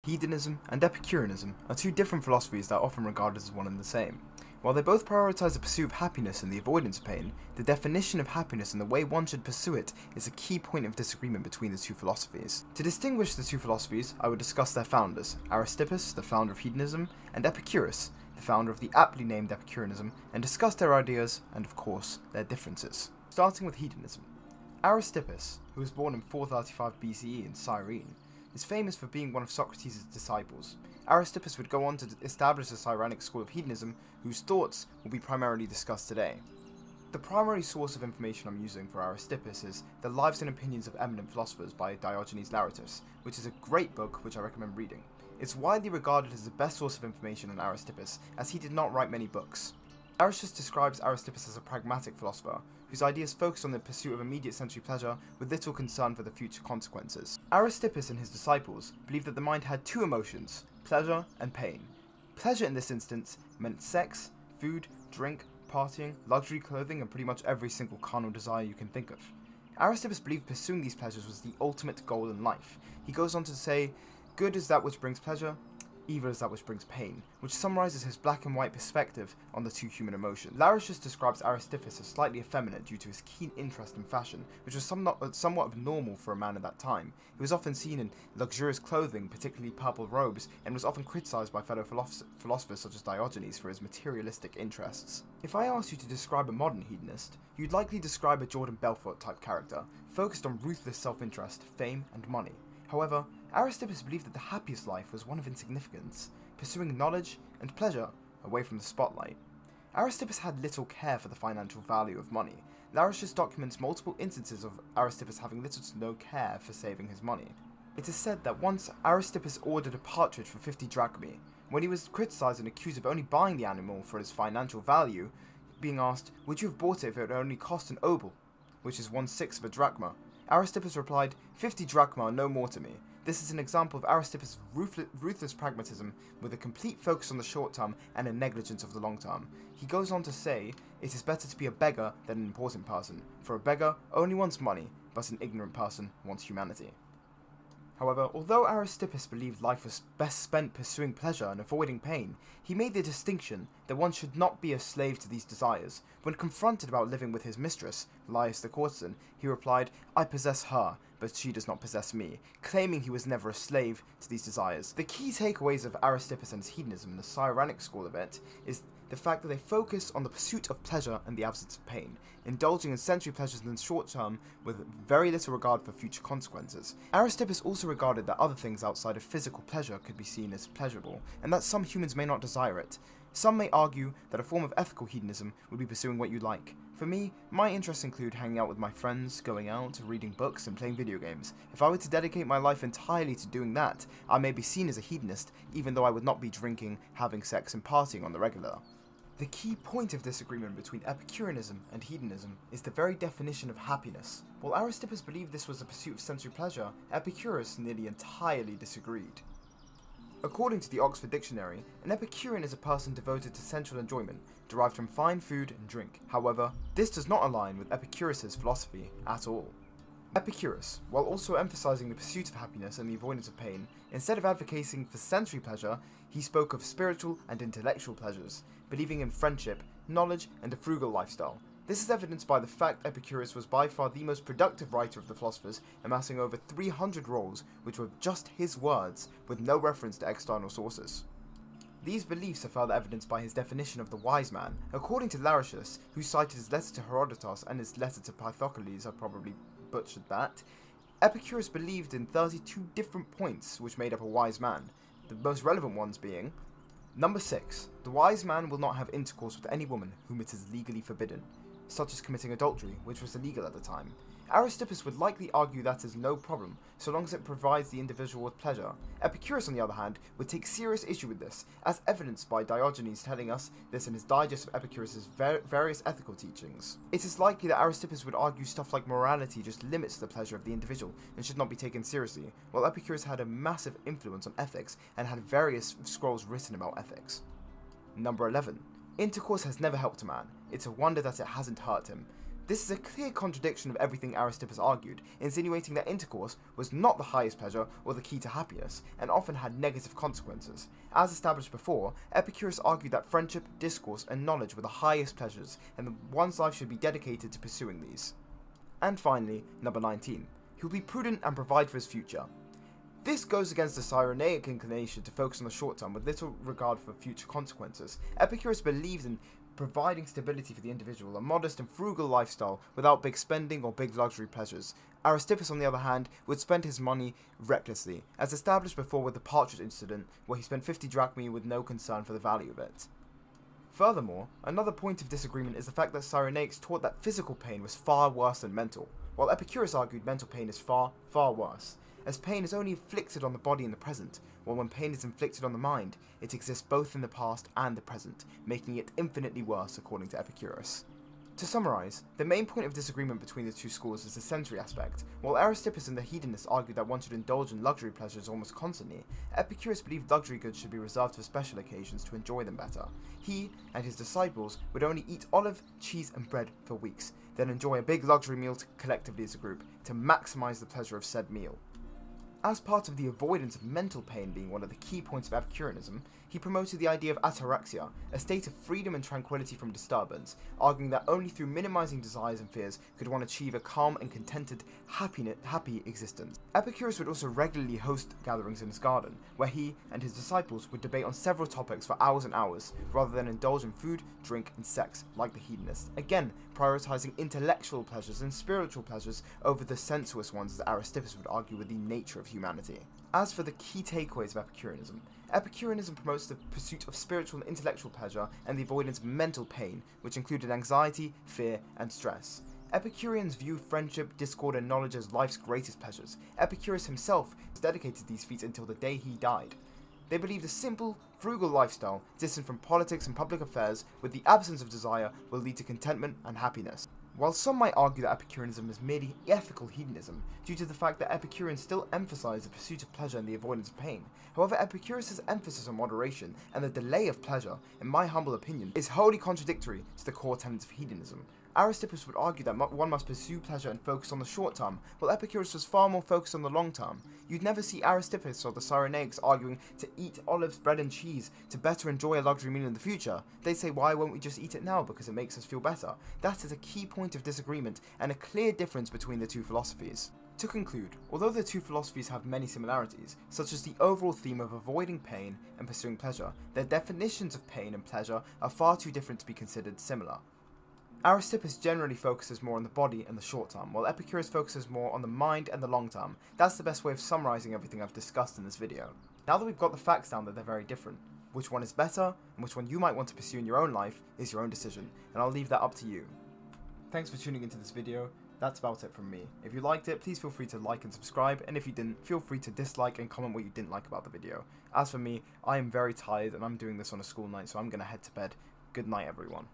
Hedonism and Epicureanism are two different philosophies that are often regarded as one and the same. While they both prioritize the pursuit of happiness and the avoidance of pain, the definition of happiness and the way one should pursue it is a key point of disagreement between the two philosophies. To distinguish the two philosophies, I would discuss their founders, Aristippus, the founder of hedonism, and Epicurus, the founder of the aptly named Epicureanism, and discuss their ideas and, of course, their differences. Starting with hedonism. Aristippus, who was born in 435 BCE in Cyrene, is famous for being one of Socrates' disciples. Aristippus would go on to establish a Cyrenic school of hedonism, whose thoughts will be primarily discussed today. The primary source of information I'm using for Aristippus is The Lives and Opinions of Eminent Philosophers by Diogenes Laertius, which is a great book which I recommend reading. It's widely regarded as the best source of information on Aristippus, as he did not write many books. Laertius describes Aristippus as a pragmatic philosopher, whose ideas focus on the pursuit of immediate sensory pleasure with little concern for the future consequences. Aristippus and his disciples believed that the mind had two emotions, pleasure and pain. Pleasure in this instance meant sex, food, drink, partying, luxury clothing, and pretty much every single carnal desire you can think of. Aristippus believed pursuing these pleasures was the ultimate goal in life. He goes on to say, "Good is that which brings pleasure, evil is that which brings pain," which summarizes his black and white perspective on the two human emotions. Laertius describes Aristippus as slightly effeminate due to his keen interest in fashion, which was somewhat abnormal for a man at that time. He was often seen in luxurious clothing, particularly purple robes, and was often criticized by fellow philosophers such as Diogenes for his materialistic interests. If I asked you to describe a modern hedonist, you'd likely describe a Jordan Belfort type character, focused on ruthless self-interest, fame, and money. However, Aristippus believed that the happiest life was one of insignificance, pursuing knowledge and pleasure away from the spotlight. Aristippus had little care for the financial value of money. Laertius documents multiple instances of Aristippus having little to no care for saving his money. It is said that once Aristippus ordered a partridge for 50 drachmae. When he was criticized and accused of only buying the animal for its financial value, being asked, "Would you have bought it if it had only cost an obol, which is 1/6 of a drachma?" Aristippus replied, 50 drachma are no more to me. This is an example of Aristippus' ruthless pragmatism with a complete focus on the short term and a negligence of the long term. He goes on to say, "It is better to be a beggar than an important person, for a beggar only wants money, but an ignorant person wants humanity." However, although Aristippus believed life was best spent pursuing pleasure and avoiding pain, he made the distinction that one should not be a slave to these desires. When confronted about living with his mistress, Laius the courtesan, he replied, "I possess her, but she does not possess me," claiming he was never a slave to these desires. The key takeaways of Aristippus and his hedonism, the Cyrenic school of it, is the fact that they focus on the pursuit of pleasure and the absence of pain, indulging in sensory pleasures in the short term with very little regard for future consequences. Aristippus also regarded that other things outside of physical pleasure could be seen as pleasurable, and that some humans may not desire it. Some may argue that a form of ethical hedonism would be pursuing what you like. For me, my interests include hanging out with my friends, going out, reading books, and playing video games. If I were to dedicate my life entirely to doing that, I may be seen as a hedonist, even though I would not be drinking, having sex, and partying on the regular. The key point of disagreement between Epicureanism and hedonism is the very definition of happiness. While Aristippus believed this was the pursuit of sensory pleasure, Epicurus nearly entirely disagreed. According to the Oxford Dictionary, an Epicurean is a person devoted to sensual enjoyment, derived from fine food and drink. However, this does not align with Epicurus' philosophy at all. Epicurus, while also emphasizing the pursuit of happiness and the avoidance of pain, instead of advocating for sensory pleasure, he spoke of spiritual and intellectual pleasures, believing in friendship, knowledge, and a frugal lifestyle. This is evidenced by the fact Epicurus was by far the most productive writer of the philosophers, amassing over 300 roles, which were just his words, with no reference to external sources. These beliefs are further evidenced by his definition of the wise man. According to Laertius, who cited his letter to Herodotus and his letter to Pythagoras, I probably butchered that, Epicurus believed in 32 different points which made up a wise man, the most relevant ones being: Number 6. The wise man will not have intercourse with any woman whom it is legally forbidden, such as committing adultery, which was illegal at the time. Aristippus would likely argue that is no problem, so long as it provides the individual with pleasure. Epicurus, on the other hand, would take serious issue with this, as evidenced by Diogenes telling us this in his digest of Epicurus' various ethical teachings. It is likely that Aristippus would argue stuff like morality just limits the pleasure of the individual and should not be taken seriously, while Epicurus had a massive influence on ethics and had various scrolls written about ethics. Number 11. Intercourse has never helped a man. It's a wonder that it hasn't hurt him. This is a clear contradiction of everything Aristippus argued, insinuating that intercourse was not the highest pleasure or the key to happiness, and often had negative consequences. As established before, Epicurus argued that friendship, discourse, and knowledge were the highest pleasures, and that one's life should be dedicated to pursuing these. And finally, number 19. He will be prudent and provide for his future. This goes against the Cyrenaic inclination to focus on the short term with little regard for future consequences. Epicurus believed in providing stability for the individual, a modest and frugal lifestyle without big spending or big luxury pleasures. Aristippus, on the other hand, would spend his money recklessly, as established before with the partridge incident, where he spent 50 drachmae with no concern for the value of it. Furthermore, another point of disagreement is the fact that Cyrenaics taught that physical pain was far worse than mental, while Epicurus argued mental pain is far, far worse, as pain is only inflicted on the body in the present, while when pain is inflicted on the mind, it exists both in the past and the present, making it infinitely worse according to Epicurus. To summarise, the main point of disagreement between the two schools is the sensory aspect. While Aristippus and the hedonists argued that one should indulge in luxury pleasures almost constantly, Epicurus believed luxury goods should be reserved for special occasions to enjoy them better. He and his disciples would only eat olive, cheese and bread for weeks, then enjoy a big luxury meal collectively as a group, to maximise the pleasure of said meal. As part of the avoidance of mental pain being one of the key points of Epicureanism, he promoted the idea of ataraxia, a state of freedom and tranquility from disturbance, arguing that only through minimizing desires and fears could one achieve a calm and contented, happy existence. Epicurus would also regularly host gatherings in his garden, where he and his disciples would debate on several topics for hours and hours, rather than indulge in food, drink, and sex, like the hedonists, again prioritizing intellectual pleasures and spiritual pleasures over the sensuous ones that Aristippus would argue were the nature of humanity. As for the key takeaways of Epicureanism, Epicureanism promotes the pursuit of spiritual and intellectual pleasure and the avoidance of mental pain, which included anxiety, fear, and stress. Epicureans view friendship, discord, and knowledge as life's greatest pleasures. Epicurus himself dedicated these feats until the day he died. They believed a simple, frugal lifestyle, distant from politics and public affairs, with the absence of desire, will lead to contentment and happiness. While some might argue that Epicureanism is merely ethical hedonism, due to the fact that Epicureans still emphasize the pursuit of pleasure and the avoidance of pain, however, Epicurus' emphasis on moderation and the delay of pleasure, in my humble opinion, is wholly contradictory to the core tenets of hedonism. Aristippus would argue that one must pursue pleasure and focus on the short term, while Epicurus was far more focused on the long term. You'd never see Aristippus or the Cyrenaics arguing to eat olives, bread and cheese to better enjoy a luxury meal in the future. They'd say, why won't we just eat it now because it makes us feel better? That is a key point of disagreement and a clear difference between the two philosophies. To conclude, although the two philosophies have many similarities, such as the overall theme of avoiding pain and pursuing pleasure, their definitions of pain and pleasure are far too different to be considered similar. Aristippus generally focuses more on the body and the short term, while Epicurus focuses more on the mind and the long term. That's the best way of summarising everything I've discussed in this video. Now that we've got the facts down that they're very different, which one is better, and which one you might want to pursue in your own life, is your own decision, and I'll leave that up to you. Thanks for tuning into this video. That's about it from me. If you liked it, please feel free to like and subscribe, and if you didn't, feel free to dislike and comment what you didn't like about the video. As for me, I am very tired and I'm doing this on a school night, so I'm gonna head to bed. Good night, everyone.